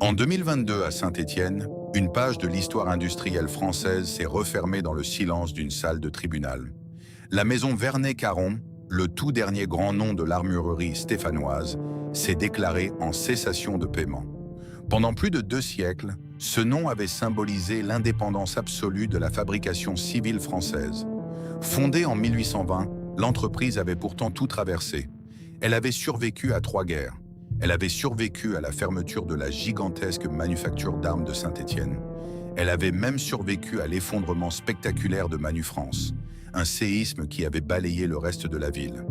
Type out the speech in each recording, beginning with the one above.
En 2022, à Saint-Étienne, une page de l'histoire industrielle française s'est refermée dans le silence d'une salle de tribunal. La maison Vernet-Caron, le tout dernier grand nom de l'armurerie stéphanoise, s'est déclarée en cessation de paiement. Pendant plus de 2 siècles, ce nom avait symbolisé l'indépendance absolue de la fabrication civile française. Fondée en 1820, l'entreprise avait pourtant tout traversé. Elle avait survécu à 3 guerres. Elle avait survécu à la fermeture de la gigantesque manufacture d'armes de Saint-Étienne. Elle avait même survécu à l'effondrement spectaculaire de Manufrance, un séisme qui avait balayé le reste de la ville.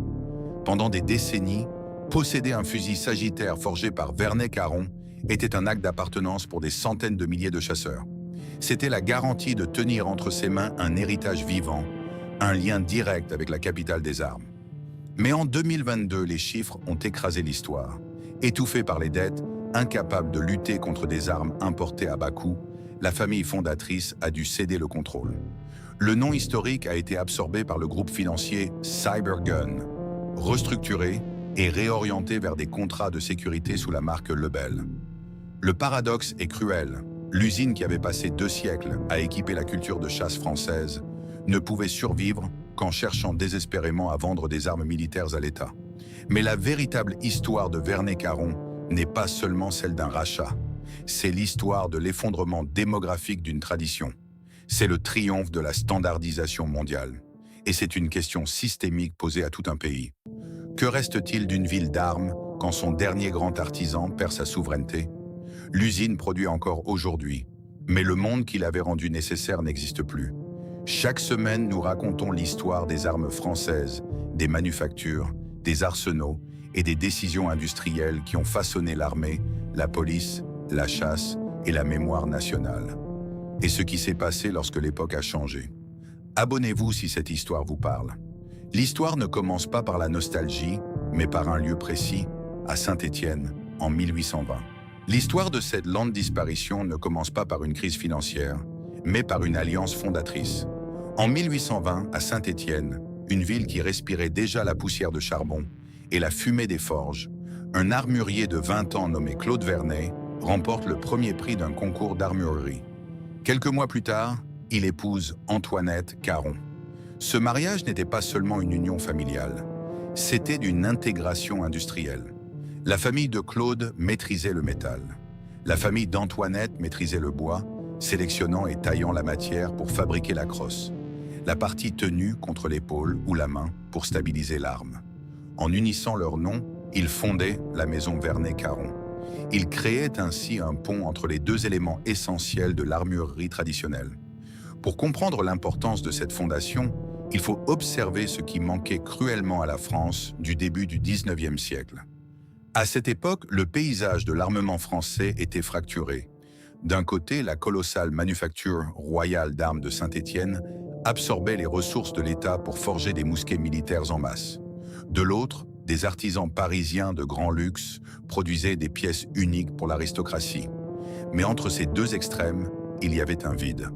Pendant des décennies, posséder un fusil sagittaire forgé par Vernet-Caron était un acte d'appartenance pour des centaines de milliers de chasseurs. C'était la garantie de tenir entre ses mains un héritage vivant, un lien direct avec la capitale des armes. Mais en 2022, les chiffres ont écrasé l'histoire. Étouffée par les dettes, incapable de lutter contre des armes importées à bas coût, la famille fondatrice a dû céder le contrôle. Le nom historique a été absorbé par le groupe financier Cybergun, restructuré et réorienté vers des contrats de sécurité sous la marque Lebel. Le paradoxe est cruel. L'usine qui avait passé 2 siècles à équiper la culture de chasse française ne pouvait survivre qu'en cherchant désespérément à vendre des armes militaires à l'État. Mais la véritable histoire de Vernet-Caron n'est pas seulement celle d'un rachat. C'est l'histoire de l'effondrement démographique d'une tradition. C'est le triomphe de la standardisation mondiale. Et c'est une question systémique posée à tout un pays. Que reste-t-il d'une ville d'armes quand son dernier grand artisan perd sa souveraineté? L'usine produit encore aujourd'hui, mais le monde qui l'avait rendu nécessaire n'existe plus. Chaque semaine, nous racontons l'histoire des armes françaises, des manufactures, des arsenaux et des décisions industrielles qui ont façonné l'armée, la police, la chasse et la mémoire nationale. Et ce qui s'est passé lorsque l'époque a changé. Abonnez-vous si cette histoire vous parle. L'histoire ne commence pas par la nostalgie, mais par un lieu précis, à Saint-Étienne, en 1820. L'histoire de cette lente disparition ne commence pas par une crise financière, mais par une alliance fondatrice. En 1820, à Saint-Étienne, une ville qui respirait déjà la poussière de charbon et la fumée des forges, un armurier de 20 ans nommé Claude Vernet remporte le premier prix d'un concours d'armurerie. Quelques mois plus tard, il épouse Antoinette Caron. Ce mariage n'était pas seulement une union familiale, c'était d'une intégration industrielle. La famille de Claude maîtrisait le métal. La famille d'Antoinette maîtrisait le bois, sélectionnant et taillant la matière pour fabriquer la crosse. La partie tenue contre l'épaule ou la main pour stabiliser l'arme. En unissant leurs noms, ils fondaient la maison Vernet-Caron. Ils créaient ainsi un pont entre les 2 éléments essentiels de l'armurerie traditionnelle. Pour comprendre l'importance de cette fondation, il faut observer ce qui manquait cruellement à la France du début du 19e siècle. À cette époque, le paysage de l'armement français était fracturé. D'un côté, la colossale manufacture royale d'armes de Saint-Étienne absorbait les ressources de l'État pour forger des mousquets militaires en masse. De l'autre, des artisans parisiens de grand luxe produisaient des pièces uniques pour l'aristocratie. Mais entre ces 2 extrêmes, il y avait un vide.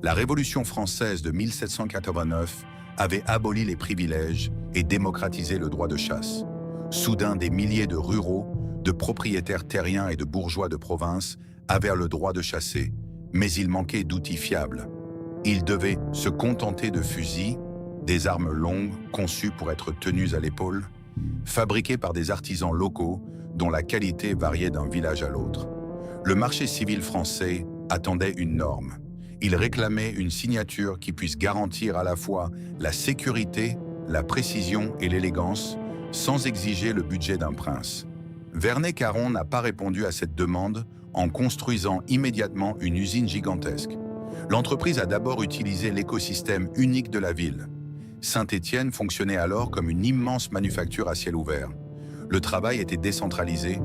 La Révolution française de 1789 avait aboli les privilèges et démocratisé le droit de chasse. Soudain, des milliers de ruraux, de propriétaires terriens et de bourgeois de province avaient le droit de chasser, mais il manquait d'outils fiables. Ils devaient se contenter de fusils, des armes longues conçues pour être tenues à l'épaule, fabriquées par des artisans locaux dont la qualité variait d'un village à l'autre. Le marché civil français attendait une norme. Il réclamait une signature qui puisse garantir à la fois la sécurité, la précision et l'élégance, sans exiger le budget d'un prince. Vernet-Caron n'a pas répondu à cette demande en construisant immédiatement une usine gigantesque. L'entreprise a d'abord utilisé l'écosystème unique de la ville. Saint-Étienne fonctionnait alors comme une immense manufacture à ciel ouvert. Le travail était décentralisé,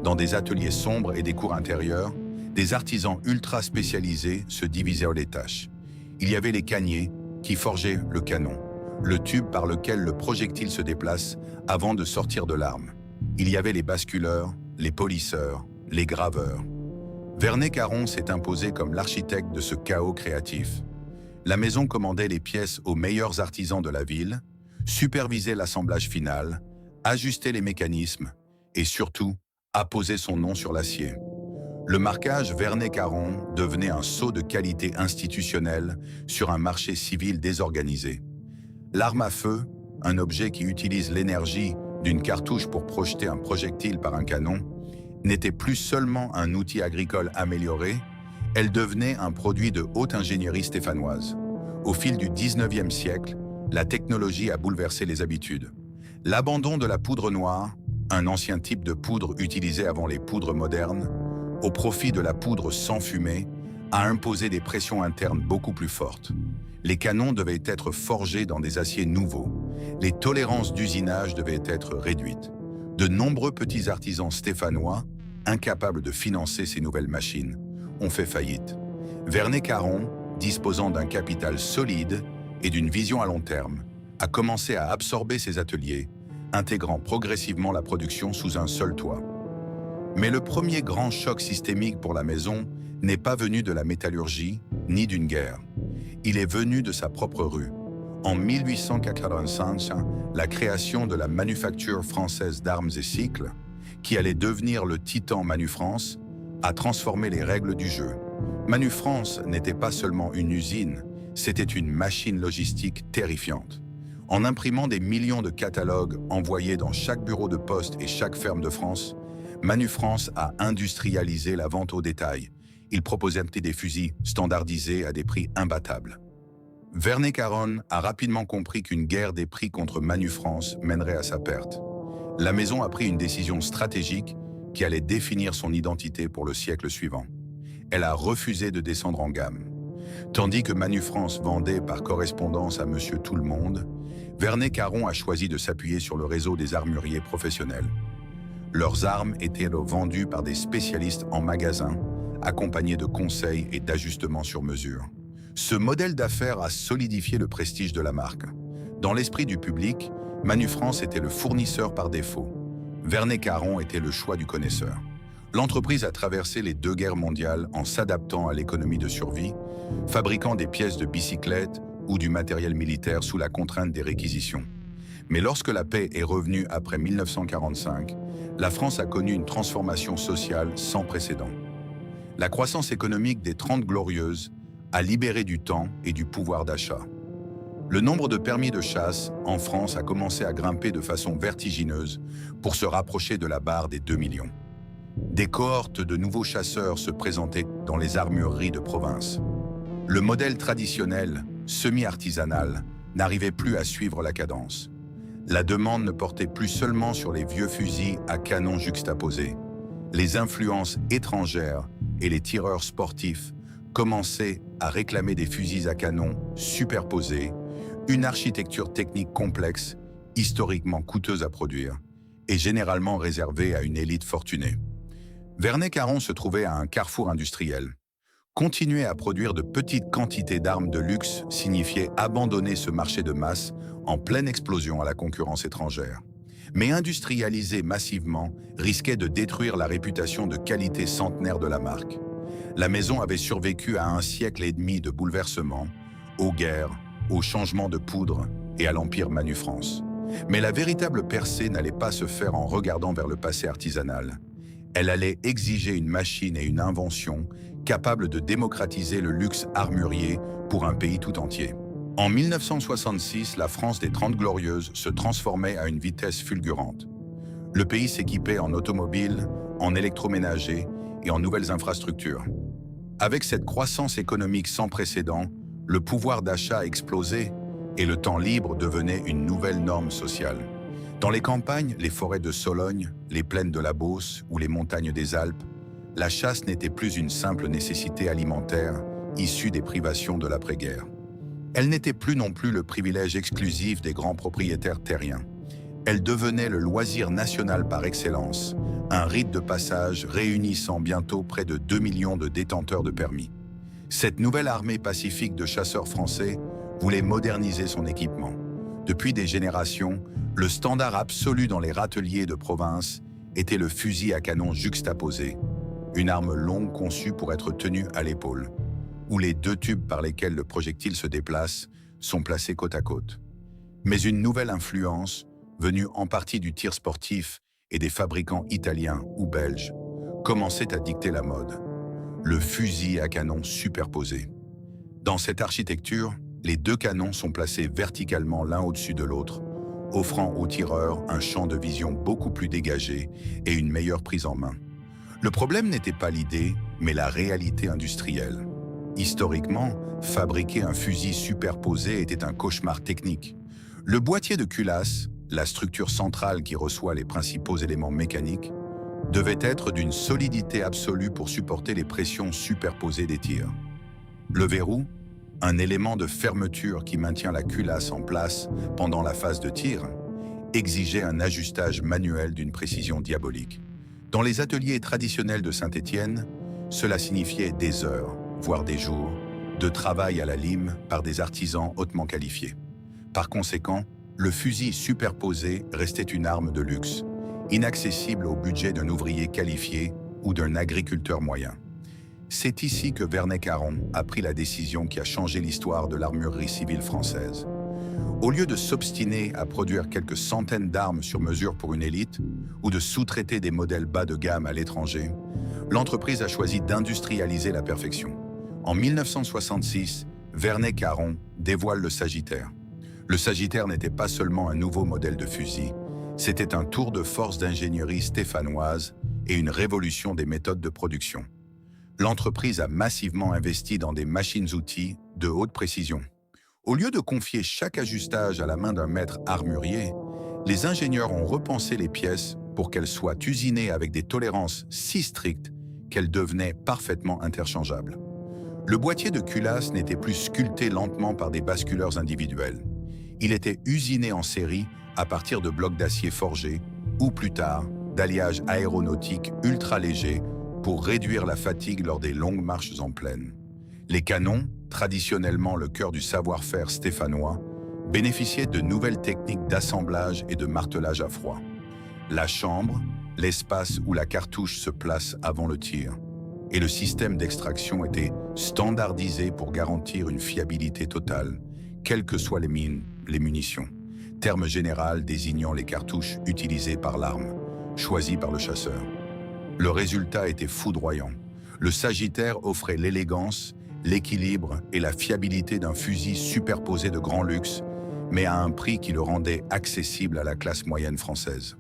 dans des ateliers sombres et des cours intérieurs, des artisans ultra spécialisés se divisaient les tâches. Il y avait les caniers qui forgeaient le canon, le tube par lequel le projectile se déplace avant de sortir de l'arme. Il y avait les basculeurs, les polisseurs, les graveurs. Vernet-Caron s'est imposé comme l'architecte de ce chaos créatif. La maison commandait les pièces aux meilleurs artisans de la ville, supervisait l'assemblage final, ajustait les mécanismes et surtout apposer son nom sur l'acier. Le marquage Vernet-Caron devenait un sceau de qualité institutionnelle sur un marché civil désorganisé. L'arme à feu, un objet qui utilise l'énergie d'une cartouche pour projeter un projectile par un canon, n'était plus seulement un outil agricole amélioré, elle devenait un produit de haute ingénierie stéphanoise. Au fil du 19e siècle, la technologie a bouleversé les habitudes. L'abandon de la poudre noire, un ancien type de poudre utilisé avant les poudres modernes, au profit de la poudre sans fumée, a imposé des pressions internes beaucoup plus fortes. Les canons devaient être forgés dans des aciers nouveaux. Les tolérances d'usinage devaient être réduites. De nombreux petits artisans stéphanois, incapables de financer ces nouvelles machines, ont fait faillite. Vernet-Caron, disposant d'un capital solide et d'une vision à long terme, a commencé à absorber ces ateliers, intégrant progressivement la production sous un seul toit. Mais le premier grand choc systémique pour la maison n'est pas venu de la métallurgie ni d'une guerre. Il est venu de sa propre rue. En 1885, la création de la Manufacture française d'armes et cycles, qui allait devenir le titan Manufrance, a transformé les règles du jeu. Manufrance n'était pas seulement une usine, c'était une machine logistique terrifiante. En imprimant des millions de catalogues envoyés dans chaque bureau de poste et chaque ferme de France, Manufrance a industrialisé la vente au détail. Il proposait des fusils standardisés à des prix imbattables. Vernet-Caron a rapidement compris qu'une guerre des prix contre Manufrance mènerait à sa perte. La maison a pris une décision stratégique qui allait définir son identité pour le siècle suivant. Elle a refusé de descendre en gamme. Tandis que Manufrance vendait par correspondance à Monsieur Tout-le-Monde, Vernet-Caron a choisi de s'appuyer sur le réseau des armuriers professionnels. Leurs armes étaient vendues par des spécialistes en magasin, accompagnés de conseils et d'ajustements sur mesure. Ce modèle d'affaires a solidifié le prestige de la marque. Dans l'esprit du public, Manufrance était le fournisseur par défaut. Vernet-Caron était le choix du connaisseur. L'entreprise a traversé les 2 guerres mondiales en s'adaptant à l'économie de survie, fabriquant des pièces de bicyclettes ou du matériel militaire sous la contrainte des réquisitions. Mais lorsque la paix est revenue après 1945, la France a connu une transformation sociale sans précédent. La croissance économique des 30 Glorieuses a libéré du temps et du pouvoir d'achat. Le nombre de permis de chasse en France a commencé à grimper de façon vertigineuse pour se rapprocher de la barre des 2 millions. Des cohortes de nouveaux chasseurs se présentaient dans les armureries de province. Le modèle traditionnel, semi-artisanal, n'arrivait plus à suivre la cadence. La demande ne portait plus seulement sur les vieux fusils à canon juxtaposés. Les influences étrangères et les tireurs sportifs commençaient à réclamer des fusils à canon superposés, une architecture technique complexe, historiquement coûteuse à produire, et généralement réservée à une élite fortunée. Vernet-Caron se trouvait à un carrefour industriel. Continuer à produire de petites quantités d'armes de luxe signifiait abandonner ce marché de masse en pleine explosion à la concurrence étrangère. Mais industrialiser massivement risquait de détruire la réputation de qualité centenaire de la marque. La maison avait survécu à 1 siècle et demi de bouleversements, aux guerres, aux changements de poudre et à l'empire Manufrance. Mais la véritable percée n'allait pas se faire en regardant vers le passé artisanal. Elle allait exiger une machine et une invention capables de démocratiser le luxe armurier pour un pays tout entier. En 1966, la France des 30 Glorieuses se transformait à une vitesse fulgurante. Le pays s'équipait en automobiles, en électroménager et en nouvelles infrastructures. Avec cette croissance économique sans précédent, le pouvoir d'achat explosait et le temps libre devenait une nouvelle norme sociale. Dans les campagnes, les forêts de Sologne, les plaines de la Beauce ou les montagnes des Alpes, la chasse n'était plus une simple nécessité alimentaire issue des privations de l'après-guerre. Elle n'était plus non plus le privilège exclusif des grands propriétaires terriens. Elle devenait le loisir national par excellence, un rite de passage réunissant bientôt près de 2 millions de détenteurs de permis. Cette nouvelle armée pacifique de chasseurs français voulait moderniser son équipement. Depuis des générations, le standard absolu dans les râteliers de province était le fusil à canon juxtaposé, une arme longue conçue pour être tenue à l'épaule, où les 2 tubes par lesquels le projectile se déplace sont placés côte à côte. Mais une nouvelle influence, venue en partie du tir sportif et des fabricants italiens ou belges commençaient à dicter la mode. Le fusil à canon superposé. Dans cette architecture, les deux canons sont placés verticalement l'un au-dessus de l'autre, offrant aux tireurs un champ de vision beaucoup plus dégagé et une meilleure prise en main. Le problème n'était pas l'idée, mais la réalité industrielle. Historiquement, fabriquer un fusil superposé était un cauchemar technique. Le boîtier de culasse, la structure centrale qui reçoit les principaux éléments mécaniques, devait être d'une solidité absolue pour supporter les pressions superposées des tirs. Le verrou, un élément de fermeture qui maintient la culasse en place pendant la phase de tir, exigeait un ajustage manuel d'une précision diabolique. Dans les ateliers traditionnels de Saint-Étienne, cela signifiait des heures, voire des jours, de travail à la lime par des artisans hautement qualifiés. Par conséquent, le fusil superposé restait une arme de luxe, inaccessible au budget d'un ouvrier qualifié ou d'un agriculteur moyen. C'est ici que Vernet-Caron a pris la décision qui a changé l'histoire de l'armurerie civile française. Au lieu de s'obstiner à produire quelques centaines d'armes sur mesure pour une élite ou de sous-traiter des modèles bas de gamme à l'étranger, l'entreprise a choisi d'industrialiser la perfection. En 1966, Vernet-Caron dévoile le Sagittaire. Le Sagittaire n'était pas seulement un nouveau modèle de fusil, c'était un tour de force d'ingénierie stéphanoise et une révolution des méthodes de production. L'entreprise a massivement investi dans des machines-outils de haute précision. Au lieu de confier chaque ajustage à la main d'un maître armurier, les ingénieurs ont repensé les pièces pour qu'elles soient usinées avec des tolérances si strictes qu'elles devenaient parfaitement interchangeables. Le boîtier de culasse n'était plus sculpté lentement par des basculeurs individuels. Il était usiné en série à partir de blocs d'acier forgés ou plus tard d'alliages aéronautiques ultra légers pour réduire la fatigue lors des longues marches en plaine. Les canons, traditionnellement le cœur du savoir-faire stéphanois, bénéficiaient de nouvelles techniques d'assemblage et de martelage à froid. La chambre, l'espace où la cartouche se place avant le tir, et le système d'extraction était standardisé pour garantir une fiabilité totale, quelles que soient les munitions, terme général désignant les cartouches utilisées par l'arme, choisies par le chasseur. Le résultat était foudroyant. Le Sagittaire offrait l'élégance, l'équilibre et la fiabilité d'un fusil superposé de grand luxe, mais à un prix qui le rendait accessible à la classe moyenne française.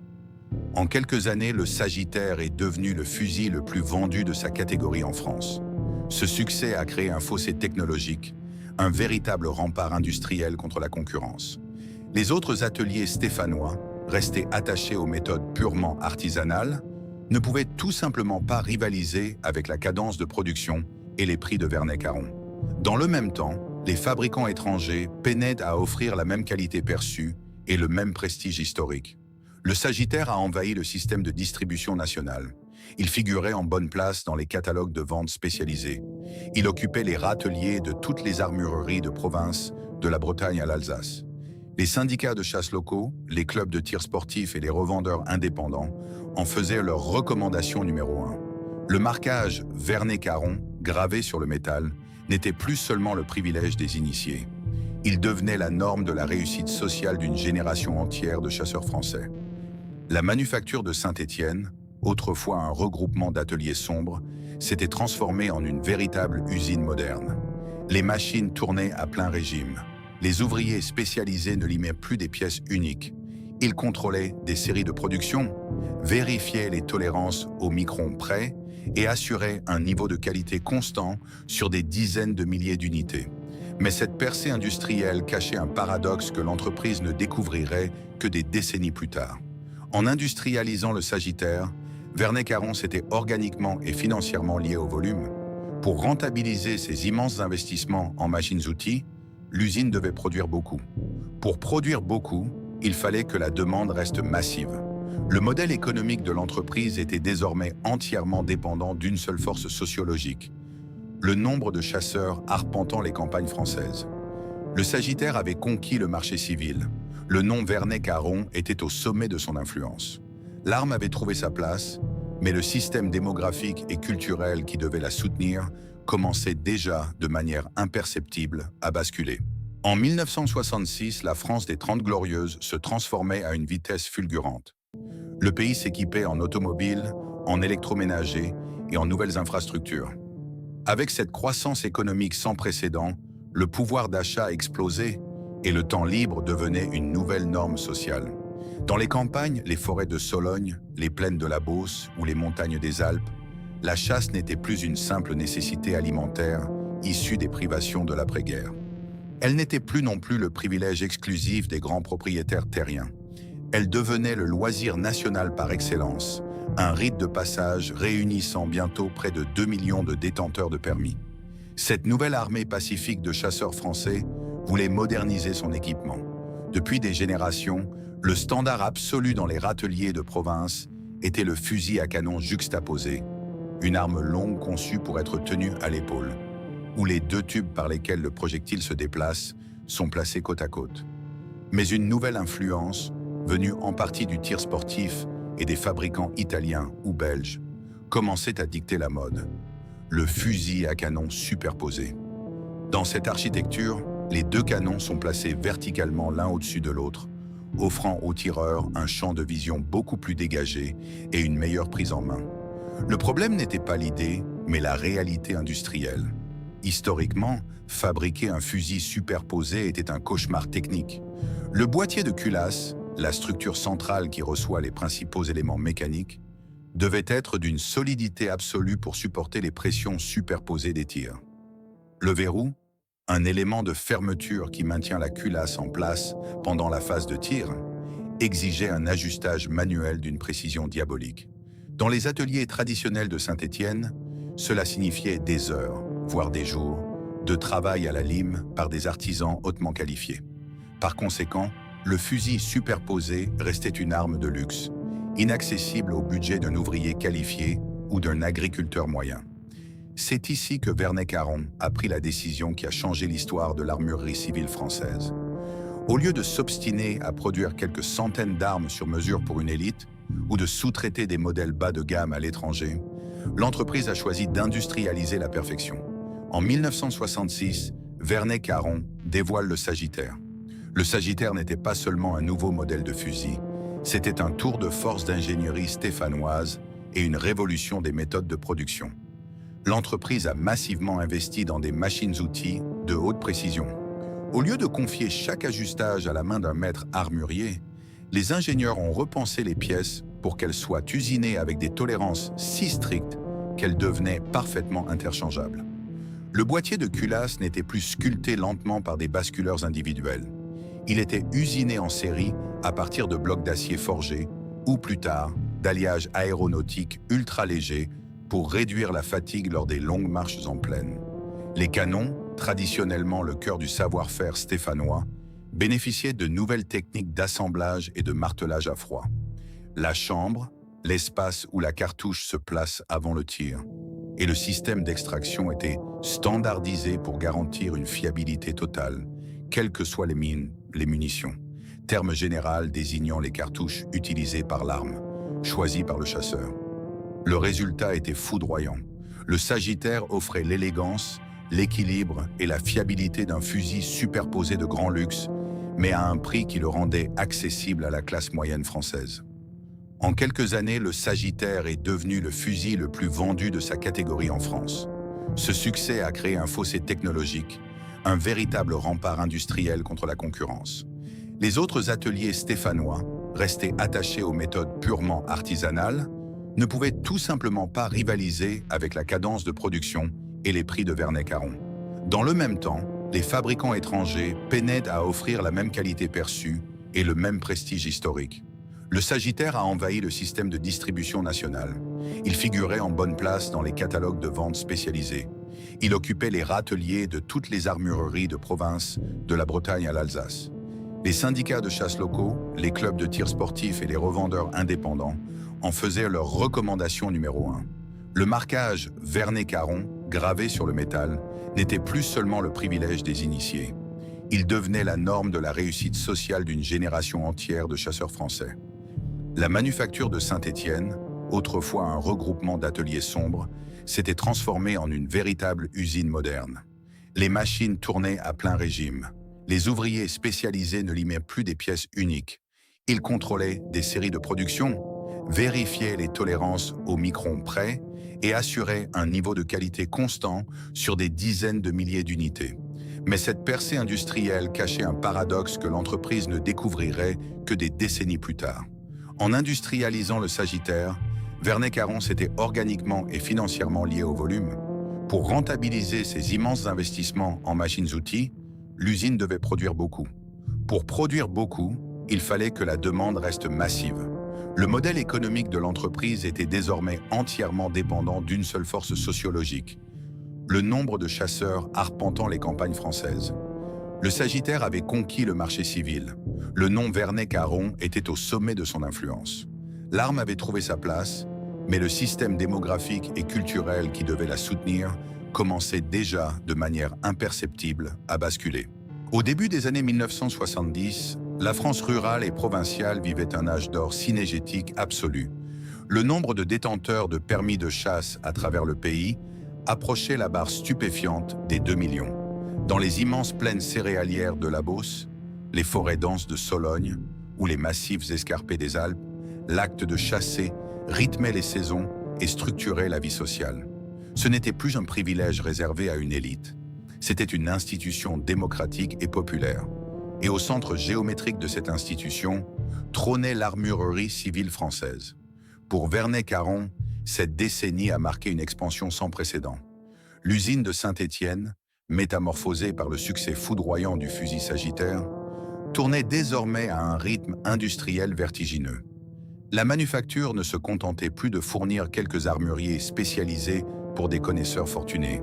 En quelques années, le Sagittaire est devenu le fusil le plus vendu de sa catégorie en France. Ce succès a créé un fossé technologique, un véritable rempart industriel contre la concurrence. Les autres ateliers stéphanois, restés attachés aux méthodes purement artisanales, ne pouvaient tout simplement pas rivaliser avec la cadence de production et les prix de Vernet-Caron. Dans le même temps, les fabricants étrangers peinaient à offrir la même qualité perçue et le même prestige historique. Le Sagittaire a envahi le système de distribution nationale. Il figurait en bonne place dans les catalogues de vente spécialisés. Il occupait les râteliers de toutes les armureries de province, de la Bretagne à l'Alsace. Les syndicats de chasse locaux, les clubs de tir sportifs et les revendeurs indépendants en faisaient leur recommandation numéro 1. Le marquage Vernet-Caron, gravé sur le métal, n'était plus seulement le privilège des initiés. Il devenait la norme de la réussite sociale d'une génération entière de chasseurs français. La manufacture de Saint-Étienne, autrefois un regroupement d'ateliers sombres, s'était transformée en une véritable usine moderne. Les machines tournaient à plein régime. Les ouvriers spécialisés ne limaient plus des pièces uniques. Ils contrôlaient des séries de production, vérifiaient les tolérances au micron près et assuraient un niveau de qualité constant sur des dizaines de milliers d'unités. Mais cette percée industrielle cachait un paradoxe que l'entreprise ne découvrirait que des décennies plus tard. En industrialisant le Sagittaire, Vernet-Caron s'était organiquement et financièrement lié au volume. Pour rentabiliser ces immenses investissements en machines-outils, l'usine devait produire beaucoup. Pour produire beaucoup, il fallait que la demande reste massive. Le modèle économique de l'entreprise était désormais entièrement dépendant d'une seule force sociologique, le nombre de chasseurs arpentant les campagnes françaises. Le Sagittaire avait conquis le marché civil. Le nom Vernet-Caron était au sommet de son influence. L'arme avait trouvé sa place, mais le système démographique et culturel qui devait la soutenir commençait déjà de manière imperceptible à basculer. En 1966, la France des Trente Glorieuses se transformait à une vitesse fulgurante. Le pays s'équipait en automobiles, en électroménager et en nouvelles infrastructures. Avec cette croissance économique sans précédent, le pouvoir d'achat explosait et le temps libre devenait une nouvelle norme sociale. Dans les campagnes, les forêts de Sologne, les plaines de la Beauce ou les montagnes des Alpes, la chasse n'était plus une simple nécessité alimentaire issue des privations de l'après-guerre. Elle n'était plus non plus le privilège exclusif des grands propriétaires terriens. Elle devenait le loisir national par excellence, un rite de passage réunissant bientôt près de 2 millions de détenteurs de permis. Cette nouvelle armée pacifique de chasseurs français voulait moderniser son équipement. Depuis des générations, le standard absolu dans les râteliers de province était le fusil à canon juxtaposé, une arme longue conçue pour être tenue à l'épaule, où les deux tubes par lesquels le projectile se déplace sont placés côte à côte. Mais une nouvelle influence, venue en partie du tir sportif et des fabricants italiens ou belges, commençait à dicter la mode: le fusil à canon superposé. Dans cette architecture, les deux canons sont placés verticalement l'un au-dessus de l'autre, offrant aux tireurs un champ de vision beaucoup plus dégagé et une meilleure prise en main. Le problème n'était pas l'idée, mais la réalité industrielle. Historiquement, fabriquer un fusil superposé était un cauchemar technique. Le boîtier de culasse, la structure centrale qui reçoit les principaux éléments mécaniques, devait être d'une solidité absolue pour supporter les pressions superposées des tirs. Le verrou, un élément de fermeture qui maintient la culasse en place pendant la phase de tir, exigeait un ajustage manuel d'une précision diabolique. Dans les ateliers traditionnels de Saint-Étienne, cela signifiait des heures, voire des jours, de travail à la lime par des artisans hautement qualifiés. Par conséquent, le fusil superposé restait une arme de luxe, inaccessible au budget d'un ouvrier qualifié ou d'un agriculteur moyen. C'est ici que Vernet-Caron a pris la décision qui a changé l'histoire de l'armurerie civile française. Au lieu de s'obstiner à produire quelques centaines d'armes sur mesure pour une élite, ou de sous-traiter des modèles bas de gamme à l'étranger, l'entreprise a choisi d'industrialiser la perfection. En 1966, Vernet-Caron dévoile le Sagittaire. Le Sagittaire n'était pas seulement un nouveau modèle de fusil, c'était un tour de force d'ingénierie stéphanoise et une révolution des méthodes de production. L'entreprise a massivement investi dans des machines-outils de haute précision. Au lieu de confier chaque ajustage à la main d'un maître armurier, les ingénieurs ont repensé les pièces pour qu'elles soient usinées avec des tolérances si strictes qu'elles devenaient parfaitement interchangeables. Le boîtier de culasse n'était plus sculpté lentement par des basculeurs individuels. Il était usiné en série à partir de blocs d'acier forgés ou plus tard d'alliages aéronautiques ultra légers pour réduire la fatigue lors des longues marches en plaine. Les canons, traditionnellement le cœur du savoir-faire stéphanois, bénéficiaient de nouvelles techniques d'assemblage et de martelage à froid. La chambre, l'espace où la cartouche se place avant le tir, et le système d'extraction était standardisé pour garantir une fiabilité totale, quelles que soient les munitions, terme général désignant les cartouches utilisées par l'arme, choisies par le chasseur. Le résultat était foudroyant. Le Sagittaire offrait l'élégance, l'équilibre et la fiabilité d'un fusil superposé de grand luxe, mais à un prix qui le rendait accessible à la classe moyenne française. En quelques années, le Sagittaire est devenu le fusil le plus vendu de sa catégorie en France. Ce succès a créé un fossé technologique, un véritable rempart industriel contre la concurrence. Les autres ateliers stéphanois, restés attachés aux méthodes purement artisanales, ne pouvaient tout simplement pas rivaliser avec la cadence de production et les prix de Vernet-Caron. Dans le même temps, les fabricants étrangers peinaient à offrir la même qualité perçue et le même prestige historique. Le Sagittaire a envahi le système de distribution nationale. Il figurait en bonne place dans les catalogues de vente spécialisés. Il occupait les râteliers de toutes les armureries de province, de la Bretagne à l'Alsace. Les syndicats de chasse locaux, les clubs de tir sportifs et les revendeurs indépendants en faisaient leur recommandation numéro 1. Le marquage Vernet-Caron, gravé sur le métal, n'était plus seulement le privilège des initiés. Il devenait la norme de la réussite sociale d'une génération entière de chasseurs français. La manufacture de Saint-Étienne, autrefois un regroupement d'ateliers sombres, s'était transformée en une véritable usine moderne. Les machines tournaient à plein régime. Les ouvriers spécialisés ne limaient plus des pièces uniques. Ils contrôlaient des séries de production, vérifier les tolérances au micron près et assurer un niveau de qualité constant sur des dizaines de milliers d'unités. Mais cette percée industrielle cachait un paradoxe que l'entreprise ne découvrirait que des décennies plus tard. En industrialisant le Sagittaire, Vernet-Caron s'était organiquement et financièrement lié au volume. Pour rentabiliser ces immenses investissements en machines-outils, l'usine devait produire beaucoup. Pour produire beaucoup, il fallait que la demande reste massive. Le modèle économique de l'entreprise était désormais entièrement dépendant d'une seule force sociologique: le nombre de chasseurs arpentant les campagnes françaises. Le Sagittaire avait conquis le marché civil. Le nom Vernet-Caron était au sommet de son influence. L'arme avait trouvé sa place, mais le système démographique et culturel qui devait la soutenir commençait déjà de manière imperceptible à basculer. Au début des années 1970, la France rurale et provinciale vivait un âge d'or cynégétique absolu. Le nombre de détenteurs de permis de chasse à travers le pays approchait la barre stupéfiante des 2 millions. Dans les immenses plaines céréalières de la Beauce, les forêts denses de Sologne ou les massifs escarpés des Alpes, l'acte de chasser rythmait les saisons et structurait la vie sociale. Ce n'était plus un privilège réservé à une élite. C'était une institution démocratique et populaire. Et au centre géométrique de cette institution trônait l'armurerie civile française. Pour Vernet-Caron, cette décennie a marqué une expansion sans précédent. L'usine de Saint-Étienne, métamorphosée par le succès foudroyant du fusil Sagittaire, tournait désormais à un rythme industriel vertigineux. La manufacture ne se contentait plus de fournir quelques armuriers spécialisés pour des connaisseurs fortunés.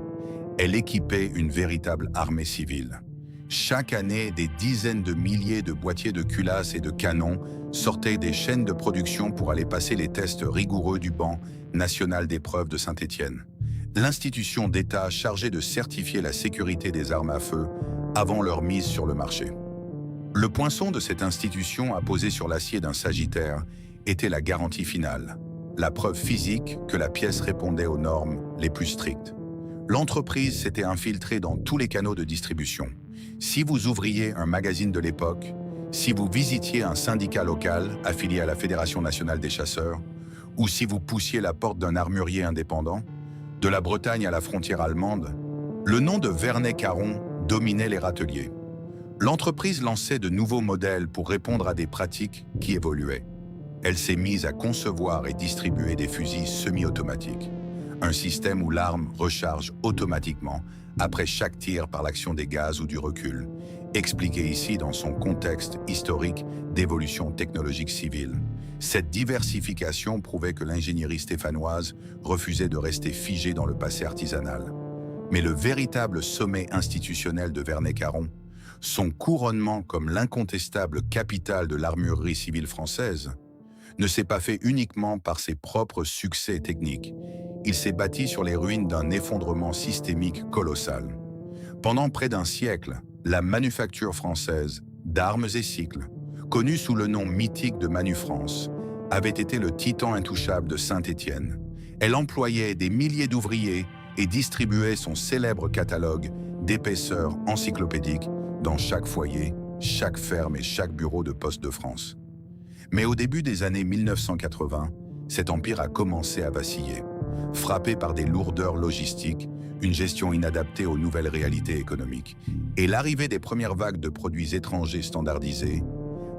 Elle équipait une véritable armée civile. Chaque année, des dizaines de milliers de boîtiers de culasses et de canons sortaient des chaînes de production pour aller passer les tests rigoureux du banc national d'épreuves de Saint-Étienne, l'institution d'État chargée de certifier la sécurité des armes à feu avant leur mise sur le marché. Le poinçon de cette institution apposée sur l'acier d'un Sagittaire était la garantie finale, la preuve physique que la pièce répondait aux normes les plus strictes. L'entreprise s'était infiltrée dans tous les canaux de distribution. Si vous ouvriez un magazine de l'époque, si vous visitiez un syndicat local affilié à la Fédération nationale des chasseurs, ou si vous poussiez la porte d'un armurier indépendant, de la Bretagne à la frontière allemande, le nom de Vernet-Caron dominait les râteliers. L'entreprise lançait de nouveaux modèles pour répondre à des pratiques qui évoluaient. Elle s'est mise à concevoir et distribuer des fusils semi-automatiques, un système où l'arme recharge automatiquement après chaque tir par l'action des gaz ou du recul, expliqué ici dans son contexte historique d'évolution technologique civile. Cette diversification prouvait que l'ingénierie stéphanoise refusait de rester figée dans le passé artisanal. Mais le véritable sommet institutionnel de Vernet-Caron, son couronnement comme l'incontestable capitale de l'armurerie civile française, ne s'est pas fait uniquement par ses propres succès techniques. Il s'est bâti sur les ruines d'un effondrement systémique colossal. Pendant près d'un siècle, la manufacture française d'armes et cycles, connue sous le nom mythique de Manufrance, avait été le titan intouchable de Saint-Étienne. Elle employait des milliers d'ouvriers et distribuait son célèbre catalogue d'épaisseur encyclopédique dans chaque foyer, chaque ferme et chaque bureau de poste de France. Mais au début des années 1980, cet empire a commencé à vaciller. Frappé par des lourdeurs logistiques, une gestion inadaptée aux nouvelles réalités économiques et l'arrivée des premières vagues de produits étrangers standardisés,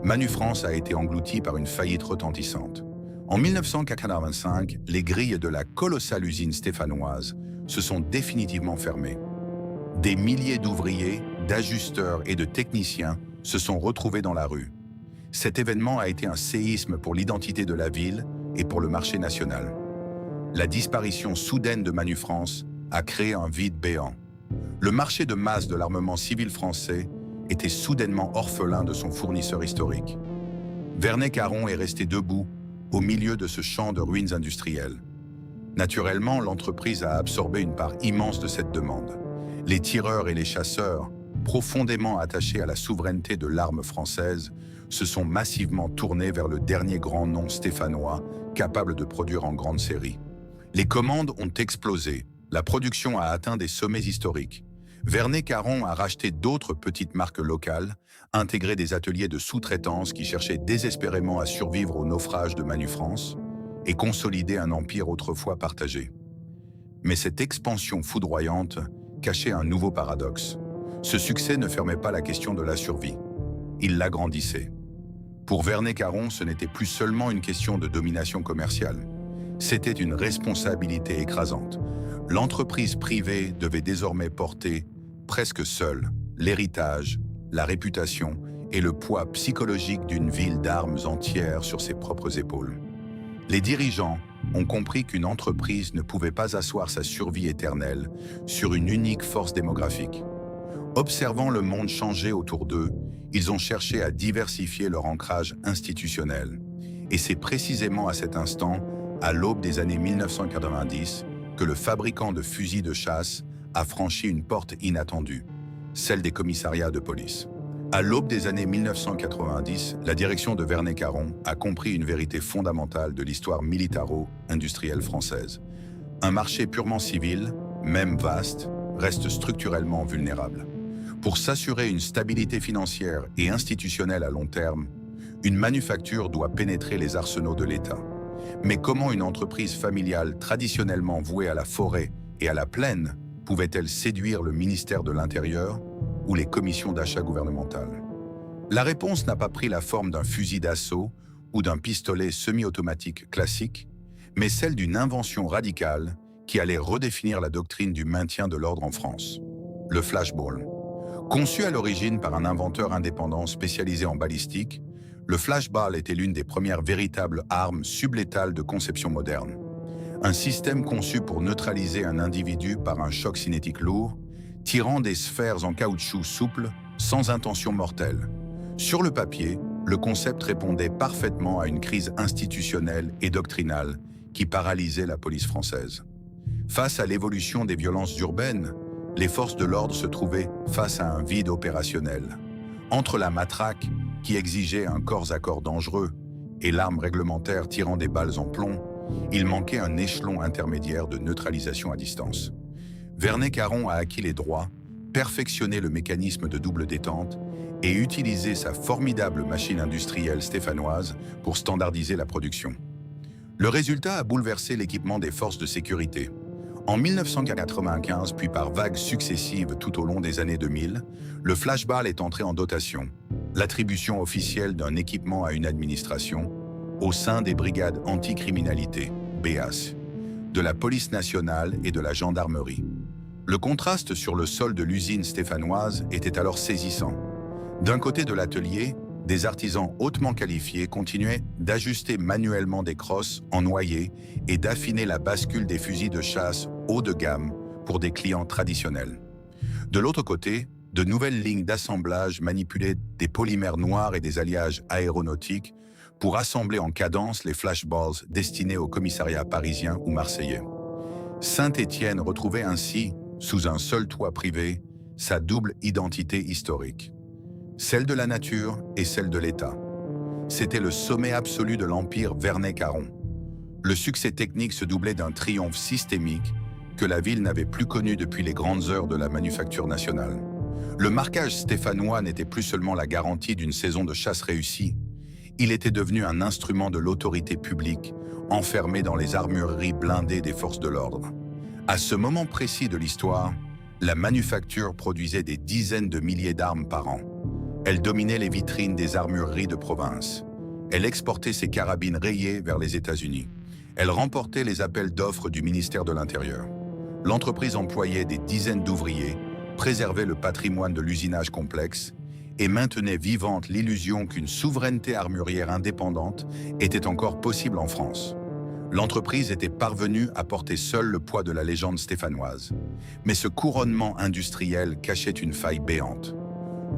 Manufrance a été engloutie par une faillite retentissante. En 1985, les grilles de la colossale usine stéphanoise se sont définitivement fermées. Des milliers d'ouvriers, d'ajusteurs et de techniciens se sont retrouvés dans la rue. Cet événement a été un séisme pour l'identité de la ville et pour le marché national. La disparition soudaine de Manufrance a créé un vide béant. Le marché de masse de l'armement civil français était soudainement orphelin de son fournisseur historique. Vernet-Caron est resté debout au milieu de ce champ de ruines industrielles. Naturellement, l'entreprise a absorbé une part immense de cette demande. Les tireurs et les chasseurs, profondément attachés à la souveraineté de l'arme française, se sont massivement tournés vers le dernier grand nom stéphanois capable de produire en grande série. Les commandes ont explosé, la production a atteint des sommets historiques. Vernet-Caron a racheté d'autres petites marques locales, intégré des ateliers de sous-traitance qui cherchaient désespérément à survivre au naufrage de Manufrance. et consolider un empire autrefois partagé. Mais cette expansion foudroyante cachait un nouveau paradoxe. Ce succès ne fermait pas la question de la survie. Il l'agrandissait. Pour Vernet Caron, ce n'était plus seulement une question de domination commerciale. C'était une responsabilité écrasante. L'entreprise privée devait désormais porter, presque seule, l'héritage, la réputation et le poids psychologique d'une ville d'armes entière sur ses propres épaules. Les dirigeants ont compris qu'une entreprise ne pouvait pas asseoir sa survie éternelle sur une unique force démographique. Observant le monde changer autour d'eux, ils ont cherché à diversifier leur ancrage institutionnel. Et c'est précisément à cet instant, à l'aube des années 1990, que le fabricant de fusils de chasse a franchi une porte inattendue, celle des commissariats de police. À l'aube des années 1990, la direction de Vernet Caron a compris une vérité fondamentale de l'histoire militaro-industrielle française. Un marché purement civil, même vaste, reste structurellement vulnérable. Pour s'assurer une stabilité financière et institutionnelle à long terme, une manufacture doit pénétrer les arsenaux de l'État. Mais comment une entreprise familiale traditionnellement vouée à la forêt et à la plaine pouvait-elle séduire le ministère de l'Intérieur ou les commissions d'achat gouvernementales? La réponse n'a pas pris la forme d'un fusil d'assaut ou d'un pistolet semi-automatique classique, mais celle d'une invention radicale qui allait redéfinir la doctrine du maintien de l'ordre en France. Le flashball. Conçu à l'origine par un inventeur indépendant spécialisé en balistique, le flashball était l'une des premières véritables armes sublétales de conception moderne. Un système conçu pour neutraliser un individu par un choc cinétique lourd, tirant des sphères en caoutchouc souple, sans intention mortelle. Sur le papier, le concept répondait parfaitement à une crise institutionnelle et doctrinale qui paralysait la police française. Face à l'évolution des violences urbaines, les forces de l'ordre se trouvaient face à un vide opérationnel. Entre la matraque, qui exigeait un corps-à-corps dangereux, et l'arme réglementaire tirant des balles en plomb, il manquait un échelon intermédiaire de neutralisation à distance. Vernet Caron a acquis les droits, perfectionné le mécanisme de double détente et utilisé sa formidable machine industrielle stéphanoise pour standardiser la production. Le résultat a bouleversé l'équipement des forces de sécurité. En 1995, puis par vagues successives tout au long des années 2000, le flashball est entré en dotation, l'attribution officielle d'un équipement à une administration, au sein des brigades anticriminalité, BAS, de la police nationale et de la gendarmerie. Le contraste sur le sol de l'usine stéphanoise était alors saisissant. D'un côté de l'atelier, des artisans hautement qualifiés continuaient d'ajuster manuellement des crosses en noyer et d'affiner la bascule des fusils de chasse haut de gamme pour des clients traditionnels. De l'autre côté, de nouvelles lignes d'assemblage manipulaient des polymères noirs et des alliages aéronautiques pour assembler en cadence les flashballs destinés aux commissariats parisiens ou marseillais. Saint-Étienne retrouvait ainsi, sous un seul toit privé, sa double identité historique. Celle de la nature et celle de l'État. C'était le sommet absolu de l'empire Vernet Caron. Le succès technique se doublait d'un triomphe systémique que la ville n'avait plus connu depuis les grandes heures de la manufacture nationale. Le marquage stéphanois n'était plus seulement la garantie d'une saison de chasse réussie, il était devenu un instrument de l'autorité publique, enfermé dans les armureries blindées des forces de l'ordre. À ce moment précis de l'histoire, la manufacture produisait des dizaines de milliers d'armes par an. Elle dominait les vitrines des armureries de province. Elle exportait ses carabines rayées vers les États-Unis. Elle remportait les appels d'offres du ministère de l'Intérieur. L'entreprise employait des dizaines d'ouvriers, préservait le patrimoine de l'usinage complexe et maintenait vivante l'illusion qu'une souveraineté armurière indépendante était encore possible en France. L'entreprise était parvenue à porter seule le poids de la légende stéphanoise. Mais ce couronnement industriel cachait une faille béante.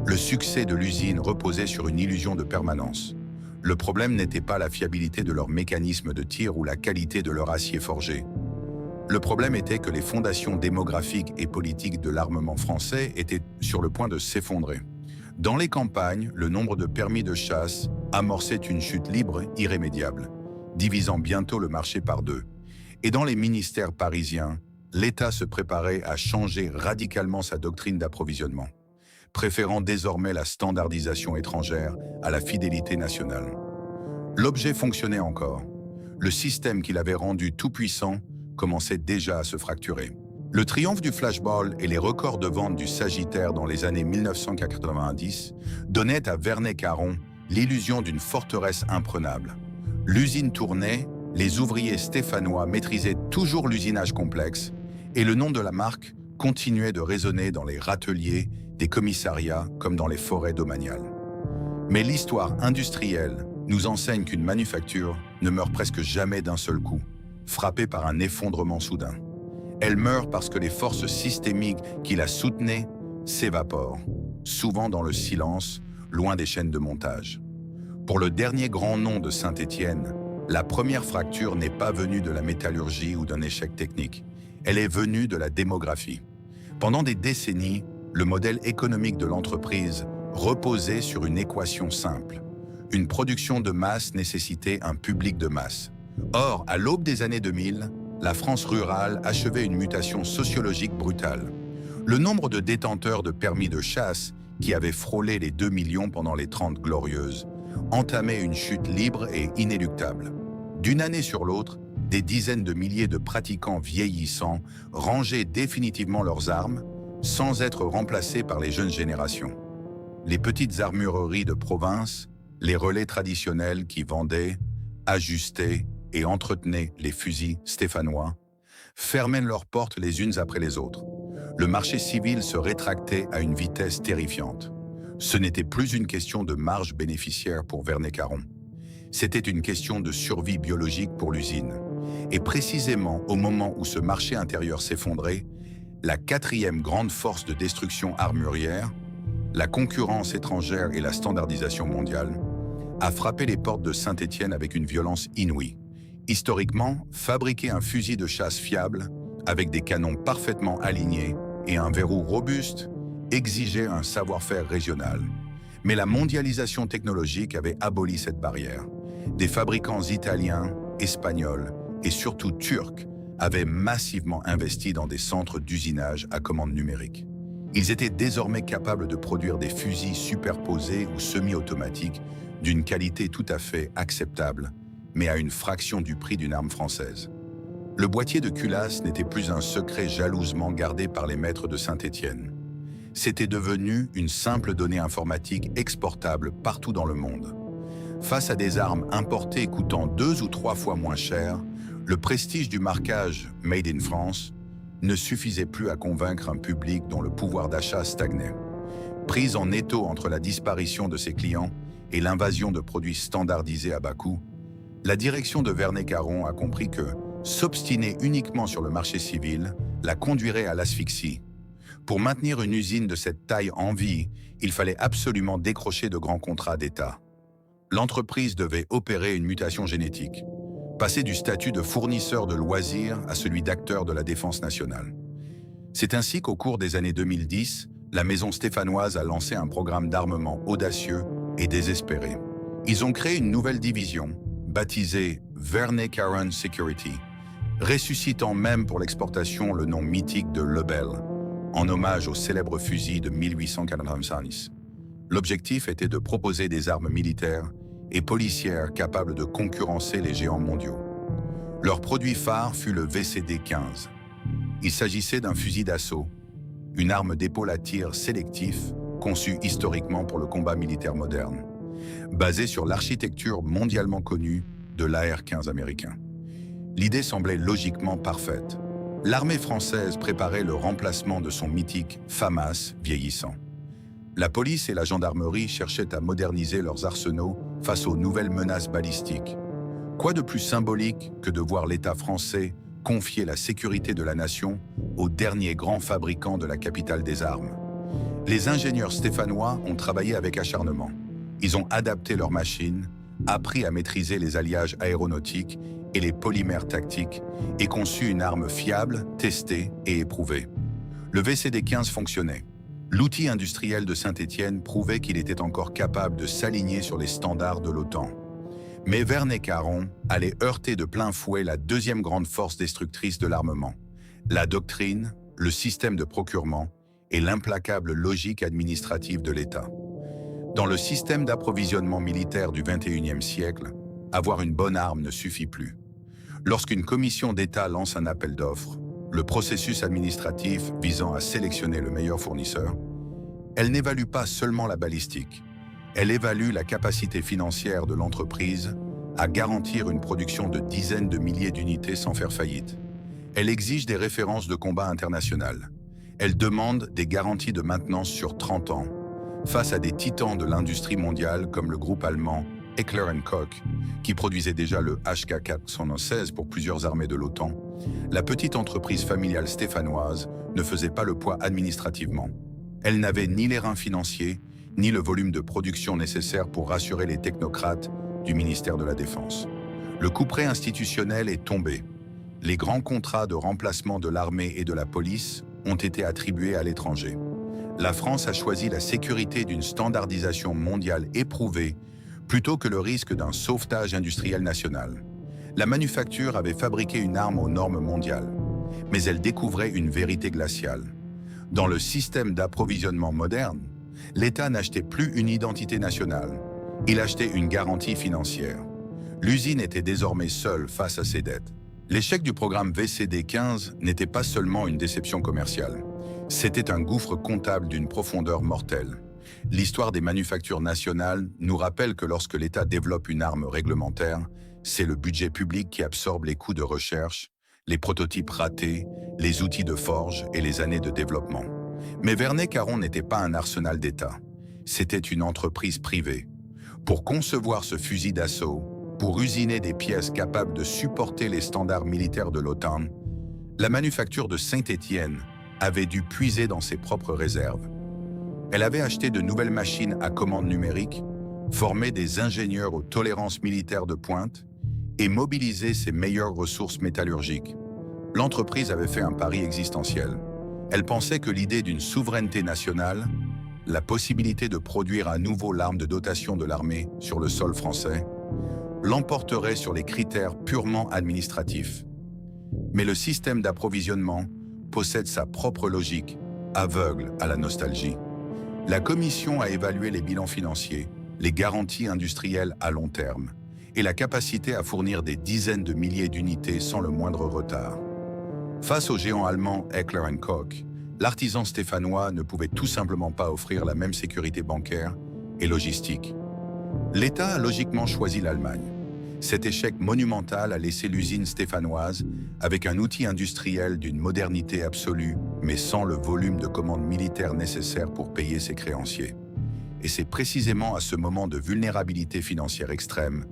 Le succès de l'usine reposait sur une illusion de permanence. Le problème n'était pas la fiabilité de leur mécanisme de tir ou la qualité de leur acier forgé. Le problème était que les fondations démographiques et politiques de l'armement français étaient sur le point de s'effondrer. Dans les campagnes, le nombre de permis de chasse amorçait une chute libre irrémédiable, divisant bientôt le marché par deux. Et dans les ministères parisiens, l'État se préparait à changer radicalement sa doctrine d'approvisionnement, préférant désormais la standardisation étrangère à la fidélité nationale. L'objet fonctionnait encore. le système qu'il avait rendu tout-puissant commençait déjà à se fracturer. Le triomphe du flashball et les records de vente du Sagittaire dans les années 1990 donnaient à Vernet-Caron l'illusion d'une forteresse imprenable. L'usine tournait, les ouvriers stéphanois maîtrisaient toujours l'usinage complexe et le nom de la marque continuait de résonner dans les râteliers des commissariats comme dans les forêts domaniales. Mais l'histoire industrielle nous enseigne qu'une manufacture ne meurt presque jamais d'un seul coup, frappée par un effondrement soudain. Elle meurt parce que les forces systémiques qui la soutenaient s'évaporent, souvent dans le silence, loin des chaînes de montage. Pour le dernier grand nom de Saint-Étienne, la première fracture n'est pas venue de la métallurgie ou d'un échec technique. Elle est venue de la démographie. Pendant des décennies, le modèle économique de l'entreprise reposait sur une équation simple. Une production de masse nécessitait un public de masse. Or, à l'aube des années 2000, la France rurale achevait une mutation sociologique brutale. Le nombre de détenteurs de permis de chasse, qui avaient frôlé les 2 millions pendant les 30 Glorieuses, entamait une chute libre et inéluctable. D'une année sur l'autre, des dizaines de milliers de pratiquants vieillissants rangeaient définitivement leurs armes, sans être remplacés par les jeunes générations. Les petites armureries de province, les relais traditionnels qui vendaient, ajustaient et entretenaient les fusils stéphanois, fermaient leurs portes les unes après les autres. Le marché civil se rétractait à une vitesse terrifiante. Ce n'était plus une question de marge bénéficiaire pour Vernet-Caron. C'était une question de survie biologique pour l'usine. Et précisément au moment où ce marché intérieur s'effondrait, la quatrième grande force de destruction armurière, la concurrence étrangère et la standardisation mondiale, a frappé les portes de Saint-Étienne avec une violence inouïe. Historiquement, fabriquer un fusil de chasse fiable, avec des canons parfaitement alignés et un verrou robuste, exigeait un savoir-faire régional. Mais la mondialisation technologique avait aboli cette barrière. Des fabricants italiens, espagnols et surtout turcs avaient massivement investi dans des centres d'usinage à commande numérique. Ils étaient désormais capables de produire des fusils superposés ou semi-automatiques d'une qualité tout à fait acceptable, mais à une fraction du prix d'une arme française. Le boîtier de culasse n'était plus un secret jalousement gardé par les maîtres de Saint-Étienne. C'était devenu une simple donnée informatique exportable partout dans le monde. Face à des armes importées coûtant 2 ou 3 fois moins cher, le prestige du marquage « Made in France » ne suffisait plus à convaincre un public dont le pouvoir d'achat stagnait. Prise en étau entre la disparition de ses clients et l'invasion de produits standardisés à bas coût, la direction de Vernet-Caron a compris que s'obstiner uniquement sur le marché civil la conduirait à l'asphyxie. Pour maintenir une usine de cette taille en vie, il fallait absolument décrocher de grands contrats d'État. L'entreprise devait opérer une mutation génétique, passer du statut de fournisseur de loisirs à celui d'acteur de la défense nationale. C'est ainsi qu'au cours des années 2010, la maison stéphanoise a lancé un programme d'armement audacieux et désespéré. Ils ont créé une nouvelle division, baptisée Vernet-Caron Security, ressuscitant même pour l'exportation le nom mythique de Lebel, en hommage au célèbre fusil de 1896. L'objectif était de proposer des armes militaires et policières capables de concurrencer les géants mondiaux. Leur produit phare fut le VCD-15. Il s'agissait d'un fusil d'assaut, une arme d'épaule à tir sélectif conçue historiquement pour le combat militaire moderne, basée sur l'architecture mondialement connue de l'AR-15 américain. L'idée semblait logiquement parfaite. L'armée française préparait le remplacement de son mythique FAMAS vieillissant. La police et la gendarmerie cherchaient à moderniser leurs arsenaux face aux nouvelles menaces balistiques. Quoi de plus symbolique que de voir l'État français confier la sécurité de la nation au dernier grand fabricant de la capitale des armes? Les ingénieurs stéphanois ont travaillé avec acharnement. Ils ont adapté leurs machines, appris à maîtriser les alliages aéronautiques et les polymères tactiques et conçu une arme fiable, testée et éprouvée. Le VCD-15 fonctionnait. L'outil industriel de Saint-Étienne prouvait qu'il était encore capable de s'aligner sur les standards de l'OTAN. Mais Vernet-Caron allait heurter de plein fouet la deuxième grande force destructrice de l'armement, la doctrine, le système de procurement et l'implacable logique administrative de l'État. Dans le système d'approvisionnement militaire du XXIe siècle, avoir une bonne arme ne suffit plus. Lorsqu'une commission d'État lance un appel d'offres, le processus administratif visant à sélectionner le meilleur fournisseur, elle n'évalue pas seulement la balistique, elle évalue la capacité financière de l'entreprise à garantir une production de dizaines de milliers d'unités sans faire faillite. Elle exige des références de combat internationales. Elle demande des garanties de maintenance sur 30 ans, face à des titans de l'industrie mondiale comme le groupe allemand Heckler & Koch, qui produisait déjà le HK416 pour plusieurs armées de l'OTAN. La petite entreprise familiale stéphanoise ne faisait pas le poids administrativement. Elle n'avait ni les reins financiers, ni le volume de production nécessaire pour rassurer les technocrates du ministère de la Défense. Le couperet institutionnel est tombé. Les grands contrats de remplacement de l'armée et de la police ont été attribués à l'étranger. La France a choisi la sécurité d'une standardisation mondiale éprouvée plutôt que le risque d'un sauvetage industriel national. La manufacture avait fabriqué une arme aux normes mondiales, mais elle découvrait une vérité glaciale. Dans le système d'approvisionnement moderne, l'État n'achetait plus une identité nationale, il achetait une garantie financière. L'usine était désormais seule face à ses dettes. L'échec du programme VCD-15 n'était pas seulement une déception commerciale, c'était un gouffre comptable d'une profondeur mortelle. L'histoire des manufactures nationales nous rappelle que lorsque l'État développe une arme réglementaire, c'est le budget public qui absorbe les coûts de recherche, les prototypes ratés, les outils de forge et les années de développement. Mais Vernet-Caron n'était pas un arsenal d'État, c'était une entreprise privée. Pour concevoir ce fusil d'assaut, pour usiner des pièces capables de supporter les standards militaires de l'OTAN, la manufacture de Saint-Étienne avait dû puiser dans ses propres réserves. Elle avait acheté de nouvelles machines à commande numérique, formé des ingénieurs aux tolérances militaires de pointe et mobilisé ses meilleures ressources métallurgiques. L'entreprise avait fait un pari existentiel. Elle pensait que l'idée d'une souveraineté nationale, la possibilité de produire à nouveau l'arme de dotation de l'armée sur le sol français, l'emporterait sur les critères purement administratifs. Mais le système d'approvisionnement possède sa propre logique, aveugle à la nostalgie. La Commission a évalué les bilans financiers, les garanties industrielles à long terme et la capacité à fournir des dizaines de milliers d'unités sans le moindre retard. Face au géant allemand Heckler & Koch, l'artisan stéphanois ne pouvait tout simplement pas offrir la même sécurité bancaire et logistique. L'État a logiquement choisi l'Allemagne. Cet échec monumental a laissé l'usine stéphanoise avec un outil industriel d'une modernité absolue, mais sans le volume de commandes militaires nécessaire pour payer ses créanciers. Et c'est précisément à ce moment de vulnérabilité financière extrême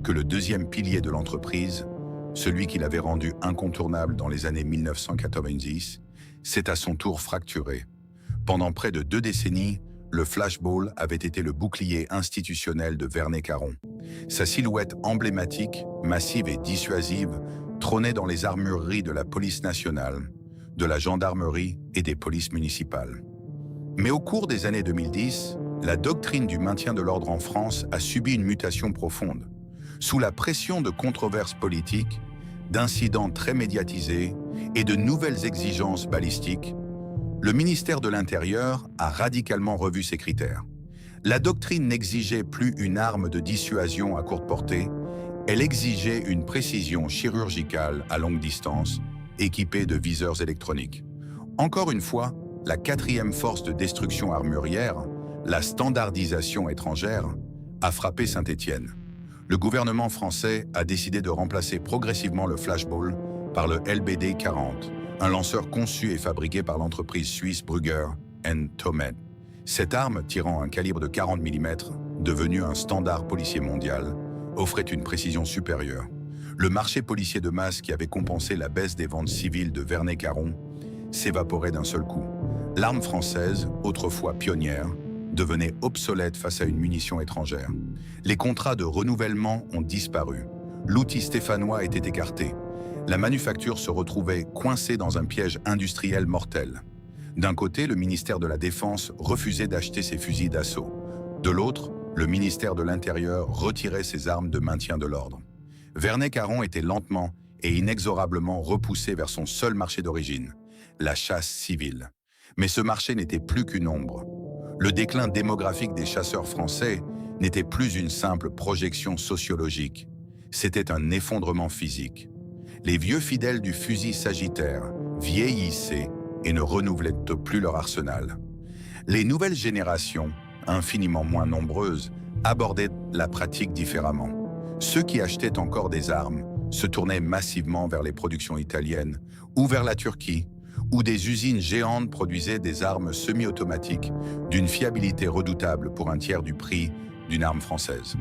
que le deuxième pilier de l'entreprise, celui qui l'avait rendu incontournable dans les années 1990, s'est à son tour fracturé. Pendant près de 2 décennies, le flashball avait été le bouclier institutionnel de Vernet-Caron. Sa silhouette emblématique, massive et dissuasive, trônait dans les armureries de la police nationale, de la gendarmerie et des polices municipales. Mais au cours des années 2010, la doctrine du maintien de l'ordre en France a subi une mutation profonde. Sous la pression de controverses politiques, d'incidents très médiatisés et de nouvelles exigences balistiques, le ministère de l'Intérieur a radicalement revu ses critères. La doctrine n'exigeait plus une arme de dissuasion à courte portée, elle exigeait une précision chirurgicale à longue distance, équipée de viseurs électroniques. Encore une fois, la 4e force de destruction armurière, la standardisation étrangère, a frappé Saint-Étienne. Le gouvernement français a décidé de remplacer progressivement le flashball par le LBD-40, un lanceur conçu et fabriqué par l'entreprise suisse Brugger & Thomet. Cette arme, tirant un calibre de 40 mm, devenu un standard policier mondial, offrait une précision supérieure. Le marché policier de masse qui avait compensé la baisse des ventes civiles de Vernet-Caron s'évaporait d'un seul coup. L'arme française, autrefois pionnière, devenait obsolète face à une munition étrangère. Les contrats de renouvellement ont disparu. L'outil stéphanois était écarté. La manufacture se retrouvait coincée dans un piège industriel mortel. D'un côté, le ministère de la Défense refusait d'acheter ses fusils d'assaut. De l'autre, le ministère de l'Intérieur retirait ses armes de maintien de l'ordre. Vernet-Caron était lentement et inexorablement repoussé vers son seul marché d'origine, la chasse civile. Mais ce marché n'était plus qu'une ombre. Le déclin démographique des chasseurs français n'était plus une simple projection sociologique, c'était un effondrement physique. Les vieux fidèles du fusil sagittaire vieillissaient et ne renouvelaient plus leur arsenal. Les nouvelles générations, infiniment moins nombreuses, abordaient la pratique différemment. Ceux qui achetaient encore des armes se tournaient massivement vers les productions italiennes ou vers la Turquie, où des usines géantes produisaient des armes semi-automatiques d'une fiabilité redoutable pour un tiers du prix d'une arme française.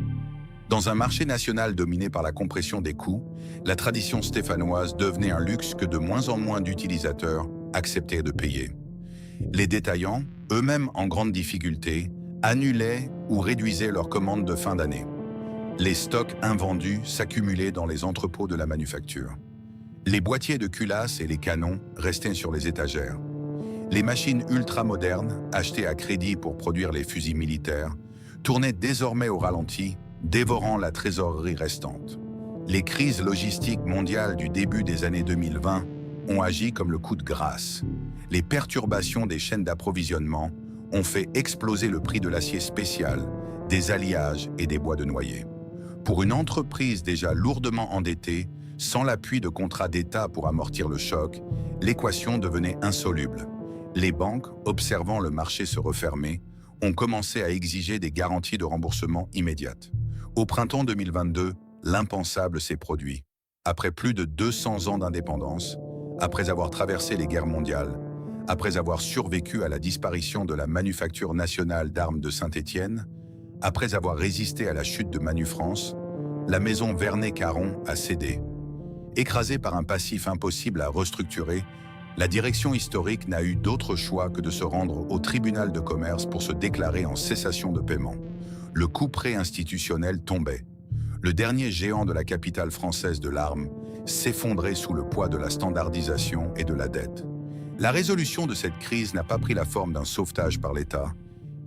Dans un marché national dominé par la compression des coûts, la tradition stéphanoise devenait un luxe que de moins en moins d'utilisateurs acceptaient de payer. Les détaillants, eux-mêmes en grande difficulté, annulaient ou réduisaient leurs commandes de fin d'année. Les stocks invendus s'accumulaient dans les entrepôts de la manufacture. Les boîtiers de culasse et les canons restaient sur les étagères. Les machines ultra-modernes, achetées à crédit pour produire les fusils militaires, tournaient désormais au ralenti, dévorant la trésorerie restante. Les crises logistiques mondiales du début des années 2020 ont agi comme le coup de grâce. Les perturbations des chaînes d'approvisionnement ont fait exploser le prix de l'acier spécial, des alliages et des bois de noyer. Pour une entreprise déjà lourdement endettée, sans l'appui de contrats d'État pour amortir le choc, l'équation devenait insoluble. Les banques, observant le marché se refermer, ont commencé à exiger des garanties de remboursement immédiates. Au printemps 2022, l'impensable s'est produit. Après plus de 200 ans d'indépendance, après avoir traversé les guerres mondiales, après avoir survécu à la disparition de la manufacture nationale d'armes de Saint-Étienne, après avoir résisté à la chute de Manufrance, la maison Vernet-Caron a cédé. Écrasée par un passif impossible à restructurer, la direction historique n'a eu d'autre choix que de se rendre au tribunal de commerce pour se déclarer en cessation de paiement. Le couperet institutionnel tombait. Le dernier géant de la capitale française de l'arme s'effondrait sous le poids de la standardisation et de la dette. La résolution de cette crise n'a pas pris la forme d'un sauvetage par l'État,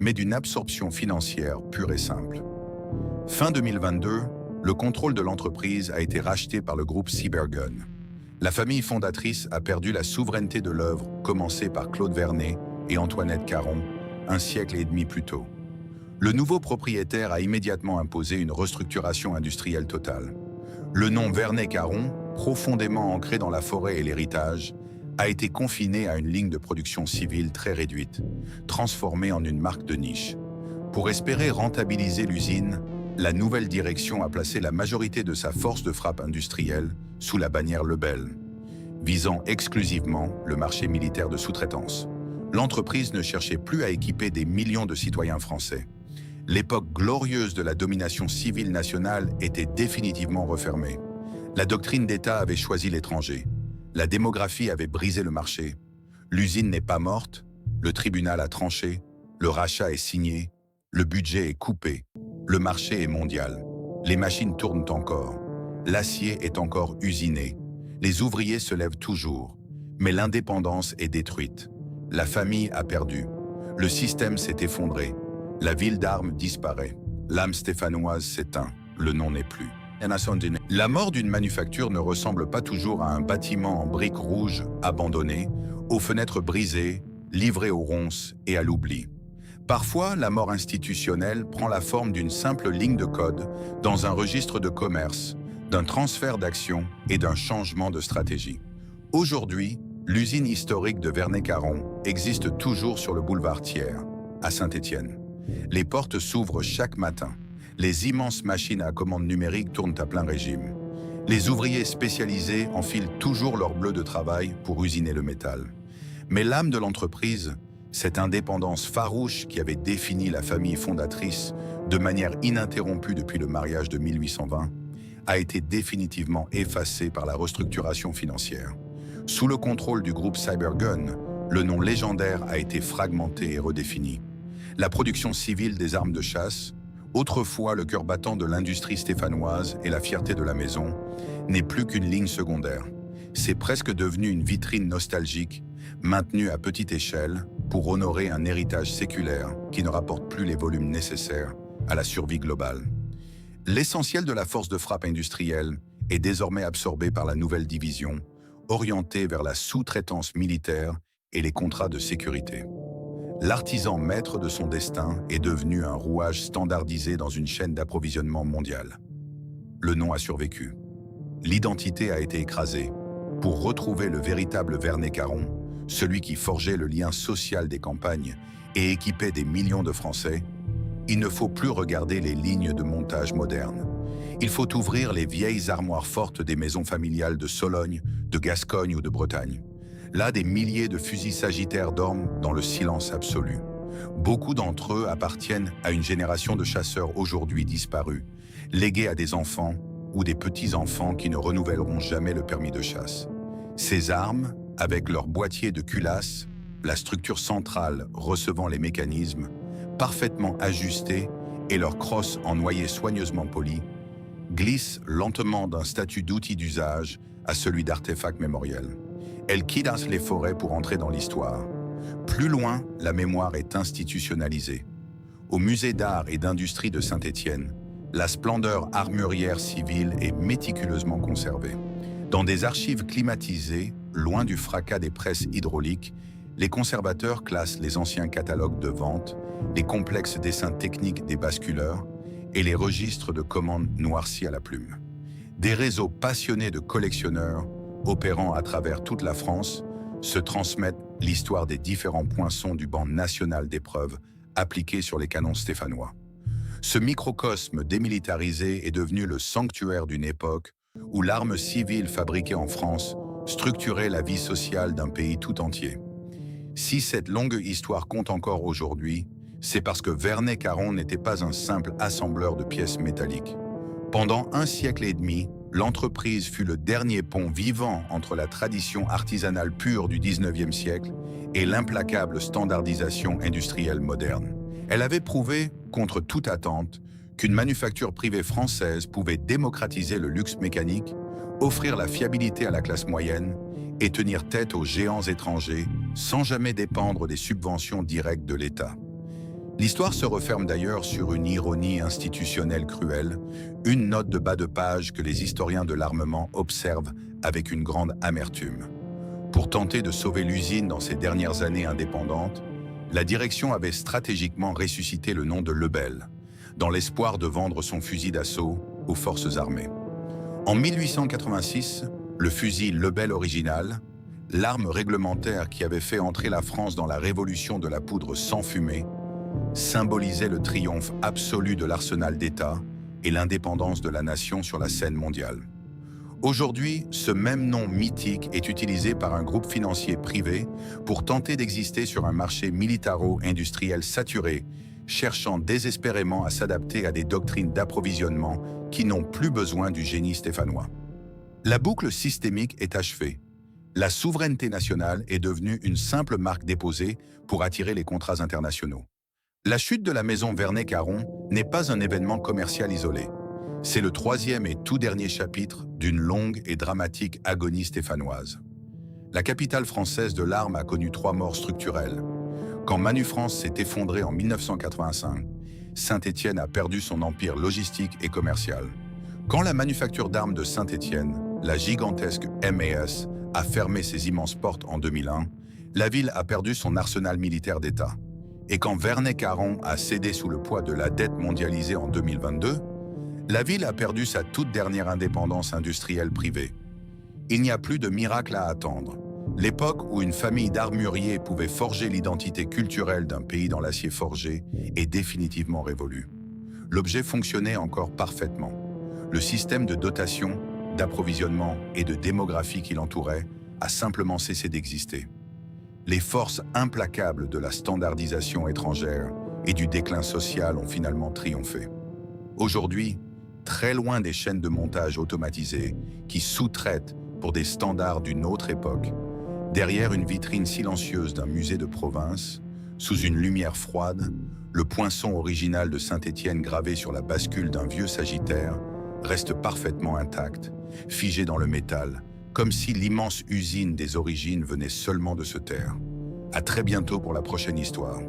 mais d'une absorption financière pure et simple. Fin 2022, le contrôle de l'entreprise a été racheté par le groupe Cybergun. La famille fondatrice a perdu la souveraineté de l'œuvre commencée par Claude Vernet et Antoinette Caron un siècle et demi plus tôt. Le nouveau propriétaire a immédiatement imposé une restructuration industrielle totale. Le nom Vernet-Caron, profondément ancré dans la forêt et l'héritage, a été confiné à une ligne de production civile très réduite, transformée en une marque de niche. Pour espérer rentabiliser l'usine, la nouvelle direction a placé la majorité de sa force de frappe industrielle sous la bannière Lebel, visant exclusivement le marché militaire de sous-traitance. L'entreprise ne cherchait plus à équiper des millions de citoyens français. L'époque glorieuse de la domination civile nationale était définitivement refermée. La doctrine d'État avait choisi l'étranger. La démographie avait brisé le marché. L'usine n'est pas morte, le tribunal a tranché, le rachat est signé, le budget est coupé, le marché est mondial. Les machines tournent encore, l'acier est encore usiné, les ouvriers se lèvent toujours, mais l'indépendance est détruite. La famille a perdu, le système s'est effondré, la ville d'armes disparaît, l'âme stéphanoise s'éteint, le nom n'est plus. La mort d'une manufacture ne ressemble pas toujours à un bâtiment en briques rouges abandonné, aux fenêtres brisées, livré aux ronces et à l'oubli. Parfois, la mort institutionnelle prend la forme d'une simple ligne de code dans un registre de commerce, d'un transfert d'actions et d'un changement de stratégie. Aujourd'hui, l'usine historique de Vernet-Caron existe toujours sur le boulevard Thiers, à Saint-Étienne. Les portes s'ouvrent chaque matin. Les immenses machines à commande numérique tournent à plein régime. Les ouvriers spécialisés enfilent toujours leur bleu de travail pour usiner le métal. Mais l'âme de l'entreprise, cette indépendance farouche qui avait défini la famille fondatrice de manière ininterrompue depuis le mariage de 1820, a été définitivement effacée par la restructuration financière. Sous le contrôle du groupe Cybergun, le nom légendaire a été fragmenté et redéfini. La production civile des armes de chasse, autrefois le cœur battant de l'industrie stéphanoise et la fierté de la maison, n'est plus qu'une ligne secondaire. C'est presque devenu une vitrine nostalgique, maintenue à petite échelle pour honorer un héritage séculaire qui ne rapporte plus les volumes nécessaires à la survie globale. L'essentiel de la force de frappe industrielle est désormais absorbé par la nouvelle division, orientée vers la sous-traitance militaire et les contrats de sécurité. L'artisan maître de son destin est devenu un rouage standardisé dans une chaîne d'approvisionnement mondiale. Le nom a survécu. l'identité a été écrasée. Pour retrouver le véritable Vernet-Caron, celui qui forgeait le lien social des campagnes et équipait des millions de Français, il ne faut plus regarder les lignes de montage modernes. Il faut ouvrir les vieilles armoires fortes des maisons familiales de Sologne, de Gascogne ou de Bretagne. Là, des milliers de fusils sagittaires dorment dans le silence absolu. Beaucoup d'entre eux appartiennent à une génération de chasseurs aujourd'hui disparus, légués à des enfants ou des petits-enfants qui ne renouvelleront jamais le permis de chasse. Ces armes, avec leur boîtier de culasse, la structure centrale recevant les mécanismes, parfaitement ajustés et leur crosse en noyer soigneusement poli, glissent lentement d'un statut d'outil d'usage à celui d'artefact mémoriel. Elles quittent les forêts pour entrer dans l'histoire. Plus loin, la mémoire est institutionnalisée. Au musée d'art et d'industrie de Saint-Étienne, la splendeur armurière civile est méticuleusement conservée. Dans des archives climatisées, loin du fracas des presses hydrauliques, les conservateurs classent les anciens catalogues de vente, les complexes dessins techniques des basculeurs et les registres de commandes noircis à la plume. Des réseaux passionnés de collectionneurs, opérant à travers toute la France, se transmettent l'histoire des différents poinçons du banc national d'épreuves appliqués sur les canons stéphanois. Ce microcosme démilitarisé est devenu le sanctuaire d'une époque où l'arme civile fabriquée en France structurait la vie sociale d'un pays tout entier. Si cette longue histoire compte encore aujourd'hui, c'est parce que Vernet-Caron n'était pas un simple assembleur de pièces métalliques. Pendant un siècle et demi, l'entreprise fut le dernier pont vivant entre la tradition artisanale pure du XIXe siècle et l'implacable standardisation industrielle moderne. Elle avait prouvé, contre toute attente, qu'une manufacture privée française pouvait démocratiser le luxe mécanique, offrir la fiabilité à la classe moyenne et tenir tête aux géants étrangers sans jamais dépendre des subventions directes de l'État. L'histoire se referme d'ailleurs sur une ironie institutionnelle cruelle, une note de bas de page que les historiens de l'armement observent avec une grande amertume. Pour tenter de sauver l'usine dans ses dernières années indépendantes, la direction avait stratégiquement ressuscité le nom de Lebel, dans l'espoir de vendre son fusil d'assaut aux forces armées. En 1886, le fusil Lebel original, l'arme réglementaire qui avait fait entrer la France dans la révolution de la poudre sans fumée, symbolisait le triomphe absolu de l'arsenal d'État et l'indépendance de la nation sur la scène mondiale. Aujourd'hui, ce même nom mythique est utilisé par un groupe financier privé pour tenter d'exister sur un marché militaro-industriel saturé, cherchant désespérément à s'adapter à des doctrines d'approvisionnement qui n'ont plus besoin du génie stéphanois. La boucle systémique est achevée. La souveraineté nationale est devenue une simple marque déposée pour attirer les contrats internationaux. La chute de la maison Vernet-Caron n'est pas un événement commercial isolé. C'est le troisième et tout dernier chapitre d'une longue et dramatique agonie stéphanoise. La capitale française de l'arme a connu 3 morts structurelles. Quand Manufrance s'est effondrée en 1985, Saint-Étienne a perdu son empire logistique et commercial. Quand la manufacture d'armes de Saint-Étienne, la gigantesque MAS, a fermé ses immenses portes en 2001, la ville a perdu son arsenal militaire d'État. Et quand Vernet-Caron a cédé sous le poids de la dette mondialisée en 2022, la ville a perdu sa toute dernière indépendance industrielle privée. Il n'y a plus de miracle à attendre. L'époque où une famille d'armuriers pouvait forger l'identité culturelle d'un pays dans l'acier forgé est définitivement révolue. L'objet fonctionnait encore parfaitement. Le système de dotation, d'approvisionnement et de démographie qui l'entourait a simplement cessé d'exister. Les forces implacables de la standardisation étrangère et du déclin social ont finalement triomphé. Aujourd'hui, très loin des chaînes de montage automatisées qui sous-traitent pour des standards d'une autre époque, derrière une vitrine silencieuse d'un musée de province, sous une lumière froide, le poinçon original de Saint-Étienne gravé sur la bascule d'un vieux sagittaire reste parfaitement intact, figé dans le métal, comme si l'immense usine des origines venait seulement de se taire. À très bientôt pour la prochaine histoire.